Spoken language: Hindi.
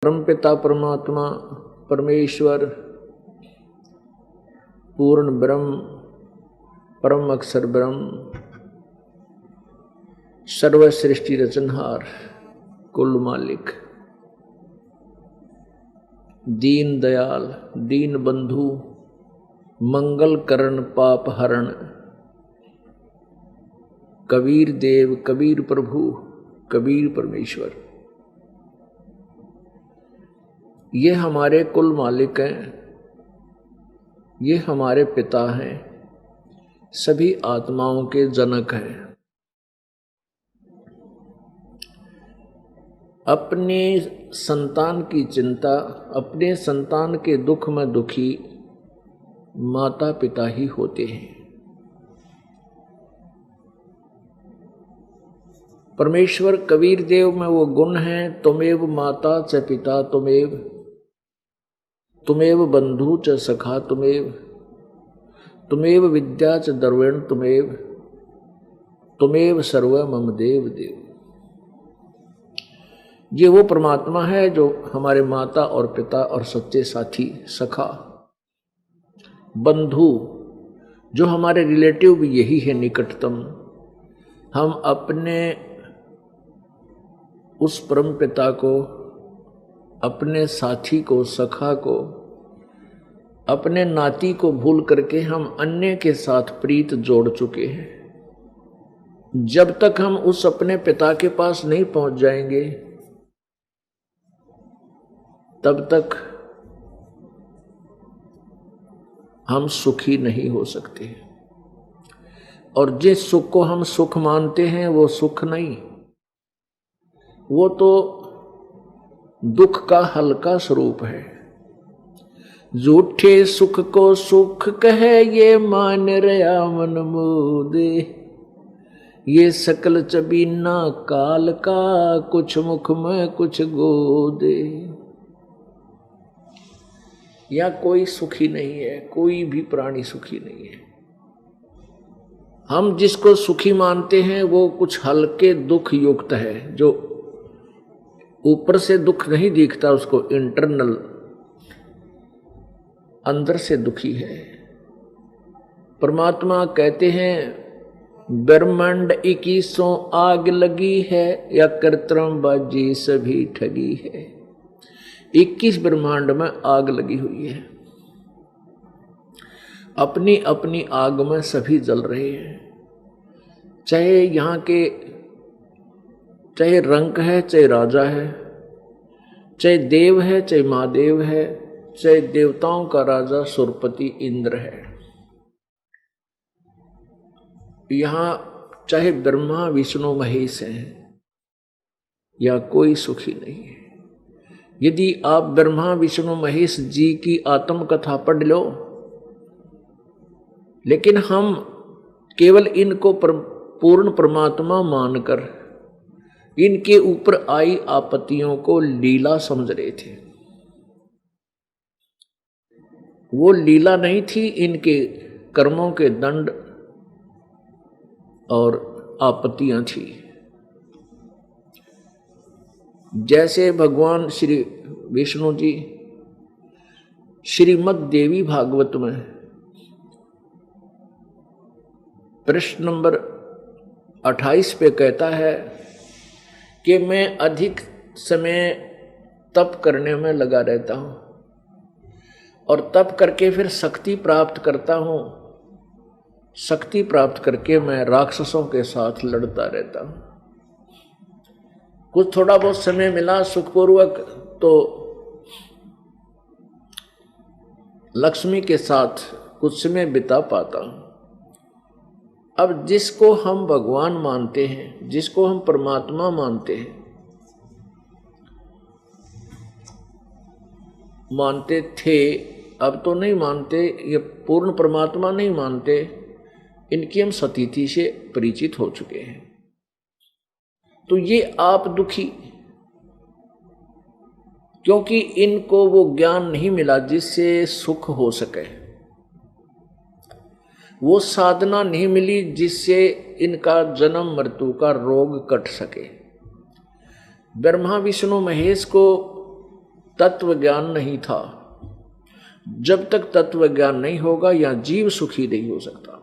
परमपिता परमात्मा परमेश्वर पूर्ण ब्रह्म परम अक्षर ब्रह्म सर्व सृष्टि रचनहार कुल मालिक दीन दयाल दीन बंधु मंगल करण पाप हरण कबीर देव कबीर प्रभु कबीर परमेश्वर, ये हमारे कुल मालिक हैं, ये हमारे पिता हैं, सभी आत्माओं के जनक हैं। अपने संतान की चिंता, अपने संतान के दुख में दुखी माता पिता ही होते हैं। परमेश्वर कबीर देव में वो गुण हैं, तुमेव माता च पिता तुमेव बंधु च सखा तुमेव विद्या च द्रविण तुमेव सर्व मम देव देव। ये वो परमात्मा है जो हमारे माता और पिता और सच्चे साथी सखा बंधु, जो हमारे रिलेटिव भी यही है निकटतम। हम अपने उस परम पिता को, अपने साथी को, सखा को, अपने नाती को भूल करके हम अन्य के साथ प्रीत जोड़ चुके हैं। जब तक हम उस अपने पिता के पास नहीं पहुंच जाएंगे तब तक हम सुखी नहीं हो सकते। और जिस सुख को हम सुख मानते हैं वो सुख नहीं, वो तो दुख का हल्का स्वरूप है। झूठे सुख को सुख कहे ये मान रया मन मोदे, ये सकल चबीना काल का कुछ मुख में कुछ गोदे। या कोई सुखी नहीं है, कोई भी प्राणी सुखी नहीं है। हम जिसको सुखी मानते हैं वो कुछ हल्के दुख युक्त है, जो ऊपर से दुख नहीं दिखता उसको, इंटरनल अंदर से दुखी है। परमात्मा कहते हैं ब्रह्मांड 21 आग लगी है या कृत्रिम बाजी सभी ठगी है। 21 ब्रह्मांड में आग लगी हुई है, अपनी अपनी आग में सभी जल रहे हैं। चाहे यहाँ के, चाहे रंक है, चाहे राजा है, चाहे देव है, चाहे महादेव है, चाहे देवताओं का राजा सुरपति इंद्र है, यहाँ चाहे ब्रह्मा विष्णु महेश हैं, या कोई सुखी नहीं है। यदि आप ब्रह्मा विष्णु महेश जी की आत्मकथा पढ़ लो, लेकिन हम केवल इनको पूर्ण परमात्मा मानकर इनके ऊपर आई आपत्तियों को लीला समझ रहे थे। वो लीला नहीं थी, इनके कर्मों के दंड और आपत्तियां थी। जैसे भगवान श्री विष्णु जी श्रीमद् देवी भागवत में प्रश्न नंबर 28 पे कहता है कि मैं अधिक समय तप करने में लगा रहता हूं और तप करके फिर शक्ति प्राप्त करता हूं। शक्ति प्राप्त करके मैं राक्षसों के साथ लड़ता रहता हूं। कुछ थोड़ा बहुत समय मिला सुखपूर्वक तो लक्ष्मी के साथ कुछ समय बिता पाता हूं। अब जिसको हम भगवान मानते हैं, जिसको हम परमात्मा मानते हैं, मानते थे, अब तो नहीं मानते, ये पूर्ण परमात्मा नहीं मानते, इनकी हम सतीथि से परिचित हो चुके हैं। तो ये आप दुखी, क्योंकि इनको वो ज्ञान नहीं मिला जिससे सुख हो सके, वो साधना नहीं मिली जिससे इनका जन्म मृत्यु का रोग कट सके। ब्रह्मा विष्णु महेश को तत्व ज्ञान नहीं था। जब तक तत्व ज्ञान नहीं होगा, यह जीव सुखी नहीं हो सकता।